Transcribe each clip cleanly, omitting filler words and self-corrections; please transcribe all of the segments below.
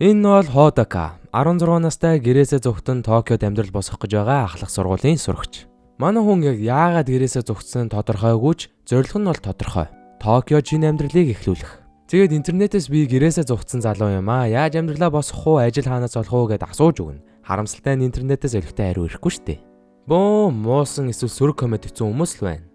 Энэ нь бол Ходока 16 настай гэрээсээ зугтан Токиод амьдрал босгох гэж байгаа ахлах сургуулийн сурагч. Манай хүн яг яагаад гэрээсээ зугтсан тодорхойгүй ч зорилго нь бол тодорхой. Токиод шинэ амьдралыг эхлүүлэх. Тэгээд интернетээс би гэрээсээ зугтсан залуу юм аа. Яаж амьдралаа босгох уу, ажил хаанаас олох уу гэд асууж өгнө. Харамсалтай нь интернетээс олигтой хариу ирэхгүй шүү дээ. Бөө муусан эсвэл сөрөг коммент хийсэн хүмүүс л байна.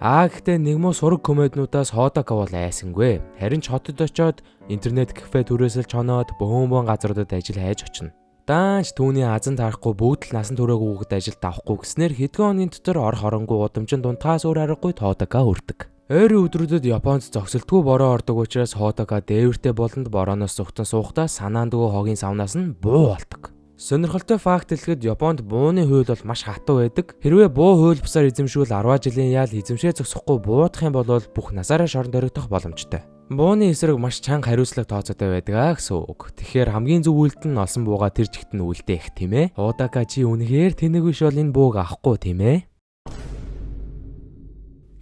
Гэхдээ нэг муу сураг комеднуудаас Ходока бол айсангүй. Харин ч хотод очоод интернет кафе түрээсэл чоноод бөөн газруудад ажил хайж очино. Даанч түүний азан тарахгүй бүгд л насан туршаагүй хүүхэд ажилд авахгүй гэснээр хэдхэн өдрийн дотор ор хоронгүй удамчин дунтаас өөр аргагүй Ходока үрдэг. Ойрын өдрүүдэд Японд зогсолтгүй бороо ордог учраас Ходока дээвэртэй болонд борооноос зүгтэн суухдаа санаандгүй хогийн савнаас нь буу болдог. Сонирхолтой факт хэлэхэд Японд бууны хууль бол маш хатуу байдаг. Хэрвээ буу хууль бусаар эзэмшвэл 10 жилийн ял эзэмшээ зогсохгүй буудах юм бол бүх насаараа шорон дөрөгдөх боломжтой. Бууны эсрэг маш чанга хариуцлага тооцоотой байдаг гэсэн үг. Тэгэхээр хамгийн зөв үйлдэл нь олсон бууга тэр чигт нь үлдээх тийм ээ. Ходока чи үнэхээр тэнэг биш бол энэ бууг авахгүй тийм ээ.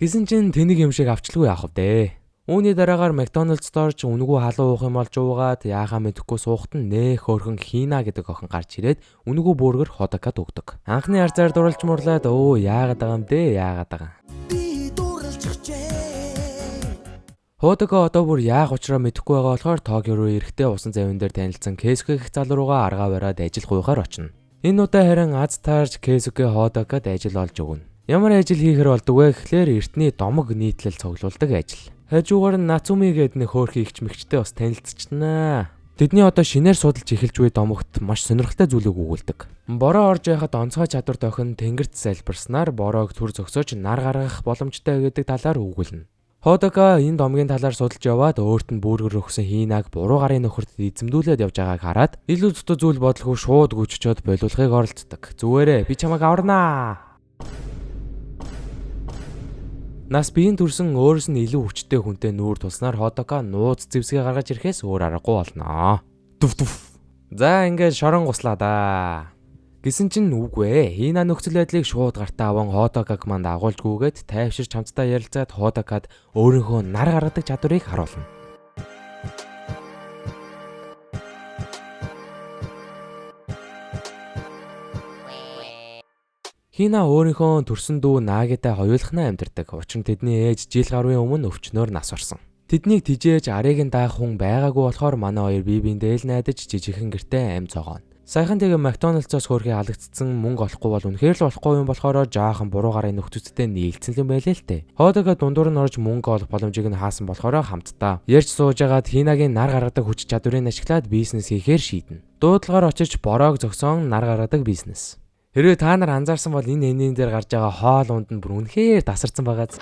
Гэсэн чинь тэнэг юм шиг авчлгүй яах вэ? Үүний дараагаар McDonald's дорж үнэгүй халуун уух юм болж уугаад яахаа мэдэхгүй суухт нь нэх хөөрхөн Хина гэдэг охин гарч ирээд үнэгүй бөөргөр Ходокад өгдөг. Анхны арзаар дурлж мурлаад өө яагаад байгаа юм дээ яагаад байгаа. Би дурлж өгчээ. Ходока одоо бүр яах учраа мэдэхгүй байгаа болохоор Токио руу эрэхтэй усан завин дээр танилцсан Кейсуке гэх залуу руугаа аргаа бариад ажил гуйхаар очино. Энэ удаа харин аз таарж Кейсуке Ходокад ажил олж өгнө. Ямар ажил хийхэр болдог вэ гэхлээр эртний домог нийтлэл цуглуулдаг ажил. Хажуугаар нь Нацуми гэдэг нэг хөөрхөн игч мэгчтэй бас танилцчихнаа. Тэдний одоо шинээр судалж эхэлж буй домогт маш сонирхолтой зүйлийг өгүүлдэг. Бороо орж байхад онцгой чадвар тохин тэнгэрт залбирснаар бороог төр зөксөж нар гаргах боломжтой гэдэг талаар өгүүлнэ. Ходока энэ домгийн талаар судалж яваад өөрт нь бүүргэр өгсөн Хинаг буруу гарын нөхөрт эзэмдүүлээд явж байгааг хараад илүү зөвхөн зүйл бодлого шууд гүйччихэд болиулахыг оролддог. Зүгээрээ би чамайг аварнаа. Нас биеийн төрсөн өөрөөс нь илүү хүчтэй хүнтэй нүүр тулснаар Ходока нууц зэвсгээ гаргаж ирэхээс өөр аргагүй болноо. Дүф. За ингээд шорон гуслаа да. Гэсэн чинь үгүй ээ. Хина нөхцөл байдлыг шууд гартаа аван Ходокаг манд агуулжгүйгээд тайвширч хамтдаа ярилцаад Ходокад өөрийнхөө нар гаргадаг чадварыг харуулна. Хина өөрийнхөө төрсөн дүү Нагитай хоёулахнаа амьдардаг. Учир нь тэдний ээж жил гаруйн өмнө өвчнөөр нас орсон. Тэднийг тижээж арыг нь даах хүн байгаагүй болохоор манай хоёр бие биендээ л найдаж жижигхэн гэртээ амь цогооно. Саяхан тэгээ McDonald's-оос хөөрхий халагдсан мөнгө олохгүй бол үнэхээр л болохгүй юм болохоор жаахан буруу гарын нөхцөлтэй нийлцсэн юм байлээ л дээ. Ходока дундуур нь орж мөнгө олох боломжийг нь хаасан болохоор хамтдаа ярьж сууж агаад Хинагийн нар гаргадаг хүч чадварыг ашиглаад бизнес хийхээр шийднэ. Дуудлагаар очиж бороог зогсоон нар гаргадаг бизнес. Хэрвээ та нар анзаарсан бол энэ энийн дээр гарч байгаа хоол унд нь бүр үнэхээр тасарсан байгааз.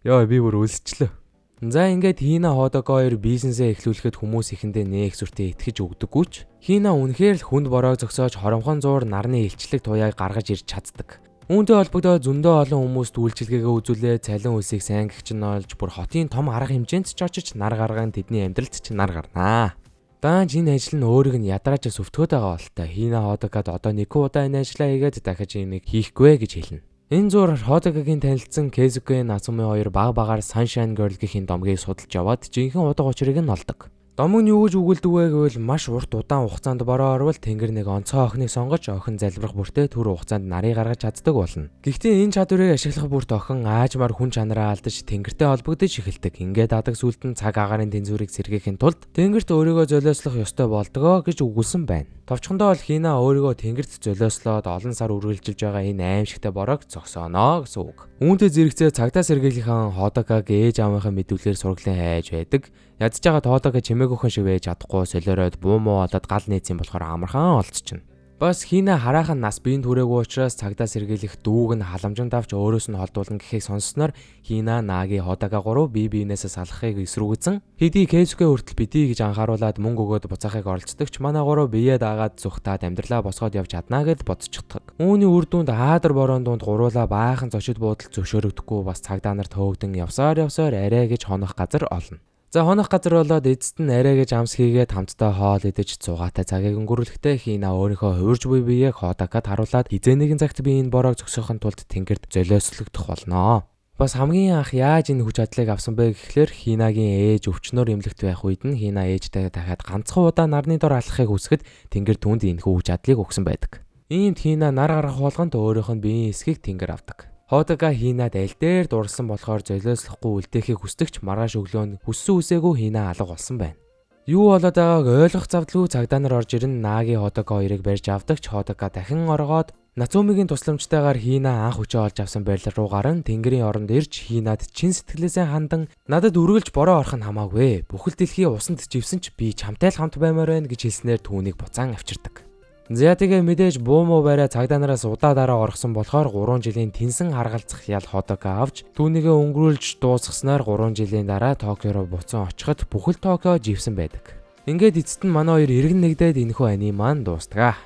Яа би бүр өлсчлөө. За ингээд Хина Ходока хоёр бизнесээ эхлүүлэхэд хүмүүс ихэндээ нээх зүртээ итгэж өгдөггүй ч Хина үнэхээр л хүнд бороог зогсоож хоромхон зуур нарны илчлэг туяаг гаргаж ирж чаддаг. Үүнтэй холбогдоод зөндөө олон хүмүүст үйлчилгээгээ үзүүлээ, цалин үлсийг сайн гихч нь олж бүр хотын том арга хэмжээнд ч очиж нар гаргаан тэдний амьдралд ч нар гарнаа. Даанч энэ ажил нь өөрийг нь ядрааж сүвтгөөд байгаа болтой. Хина Ходокад одоо нэг удаа энэ ажлаа хийгээд дахиж энийг хийхгүй гэж хэлнэ. Энэ зур Ходокагийн танилцсан Кейсуке Нацуми хоёр баг-багаар Sunshine Girl гэхийн домгийг судалж яваад жинхэнэ удаг учрыг нь олдог. Домог нь юу гэж өгүүлдэг вэ гэвэл маш урт удаан хугацаанд бороо орвол тэнгэр нэг онцгой охиныг сонгож охин залбирах бүртээ түр хугацаанд нарыг гаргаж чаддаг болно. Гэхдээ энэ чадварыг ашиглах бүрт охин аажмаар хүн чанараа алдаж тэнгэртэй холбогдож эхэлдэг. Ингээд адаг сүлд нь цаг агаарын тэнцвэрийг сэргээхийн тулд тэнгэрт өөрийгөө золиослох ёстой болдгоо гэж өгүүлсэн байна. Товчхондоо бол Хина өөрийгөө тэнгэрт золиослоод олон сар үргэлжилж байгаа энэ аимшигтай бороог зогсооно гэсэн үг. Үүнтэй зэрэгцээ цагдаа сэргийлийнхэн Ходокаг ээж аавынхаа мэдүүлгээр сургалын хайж байдаг. Ядж байгаа Ходока чимээгүйхэн шиг байж чадахгүй солиороод буу муу олоод гал нээсэн болохоор амархан олцчихно. Бас Хина хараахан нас биеийн түрээгүй учраас цагдаа сэргийлэх дүүг нь халамжинд авч өөрөөс нь холдуулна гэхийг сонссноор Хина Наги Ходока гурав бие биенээсээ салахыг эсрүүгцэн хэдий Кейсуке хүртэл битий гэж анхааруулад мөнгө өгөөд буцаахыг оролцдогч манай гурав биеэ дагаад зүхтаад амьдралаа босгоод явж чаднаа гэд бодчихдаг. Үүний үр дүнд хаадар борон дунд гуруула баахан зочид буудал зөвшөөрөгдөхгүй бас цагдаа нарт хөөгдөн явсаар арай гэж хонох газар олно. За хонох газар болоод эцэст нь арай гэж амс хийгээд хамтдаа хоол идэж цугаатай цагийг өнгөрүүлэхдээ Хина өөрийнхөө хувирж буй биеийг Ходакад харуулад хизээ нэгэн цагт би энэ бороог зогсоохын тулд тэнгэрд золиослогдох болно. Бас хамгийн анх яаж энэ хүч чадлыг авсан бэ гэхлээр Хинагийн ээж өвчнөөр эмнэлэгт байх үед нь Хина ээжтэй дахиад ганцхан удаа нарны дор алхахыг хүсгэд тэнгэр түүнд энэхүү хүч чадлыг өгсөн байдаг. Иймд Хина нар гарах болгонд өөрийнх нь биеийн эсхийг тэнгэр авдаг. Ходака Хинад аль дээр дурлсан болохоор золиослохгүй үлдээхийг хүсдэгч маргааш өглөө нь хүссэн үсээгүй Хина алга болсон байна. Юу болоод байгааг ойлгох завдалгүй цагдаа нар орж ирэн Наги Ходака хоёрыг барьж авдагч Ходака дахин оргоод Нацумигийн тусламжтайгаар Хина анх хүчээ олж авсан байрлал руу гарan тэнгэрийн оронд ирж Хинад чин сэтгэлээсээ хандан надад үргэлж бороо орох нь хамаагүй. Бүхэл дэлхий усанд живсэн ч би чамтай л хамт баймаар байна гэж хэлснээр түүнийг буцаан авчирдаг. За тэгээ мэдээж буу муу барай цагдаа нараас удаа дараа оргосон болохоор 3 жилийн тэнсэн харгалзах ял Ходака авч түүнийгээ өнгөрүүлж дуусгаснаар 3 жилийн дараа Токио руу буцан очиход бүхэл Токио живсэн байдаг. Ингээд эцэст нь манай хоёр иргэн нэгдээд энэхүү аним маань дуустгаа.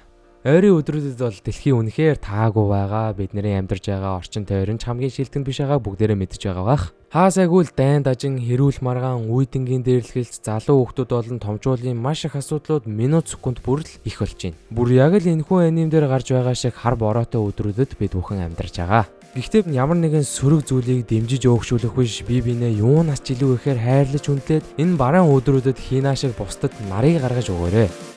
Ойрын өдрүүдэд бол дэлхий үнэхээр таагүй байгаа. Бидний амьдарч байгаа орчин тойрон хамгийн шилдэг биш байгааг бүгдээрээ мэдж байгаа бах. Хаасайгүй л дайн дажин хэрүүл маргаан үйдэнгийн дээрлэхэлц залуу хүүхдүүд болон томчуулын маш их асуудлууд минут секунд бүрл их болж байна. Бүр яг л энэхүү аним дээр гарч байгаа шиг хар бороотой өдрүүдэд бид бүхэн амьдарч байгаа. Гэхдээ ямар нэгэн сөрөг зүйлийг дэмжиж өөгшүүлэх биш бие биенээ юунаас ч илүү ихээр хайрлаж хүндлээд энэ бараан өдрүүдэд Хина шиг бусдад нарыг гаргаж өгөөрэй.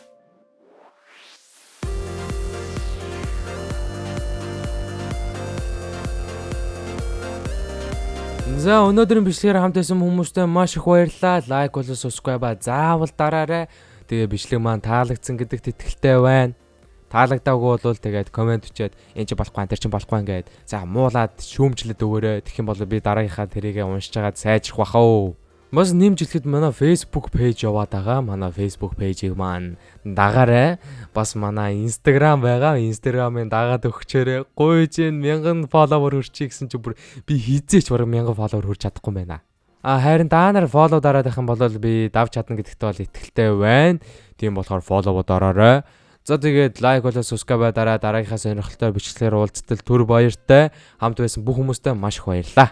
За өнөөдрийн бичлэгээр хамт байсан хүмүүстээ маш их баярлалаа. Лайк болон subscribe заавал дараарай. Тэгээ бичлэг маань таалагдсан гэдэгт итгэлтэй байна. Таалагдаагүй бол тэгээд комент бичээд энэ ч болохгүй, тэр ч болохгүй ингээд за муулаад шүүмжлээд өгөөрэй. Тэгэх юм бол би дараагийнхаа тэрийгэ уншиж хагаад сайжрах бахаа. Бас нэмж хэлэхэд манай Facebook page яваад байгаа. Манай Facebook page-ийг маань дагаарай. Бас манай Instagram байгаа. Instagram-ыг дагаад өгчөөрэй. Гуйж 1000 follower хүрчий гэсэн чинь бүр би хизээч бараг 1000 follower хүрч чадахгүй байна. Харин та нар follow дараад байх юм бол би давж чадна гэдэгт бол итгэлтэй байна. Тийм болохоор follow дараарай. За тэгээд лайк болоо subscribe дараагийнхаа сонирхолтой бичлэгээр уулзтал түр баяртай хамт байсан бүх хүмүүстээ маш их баярлалаа.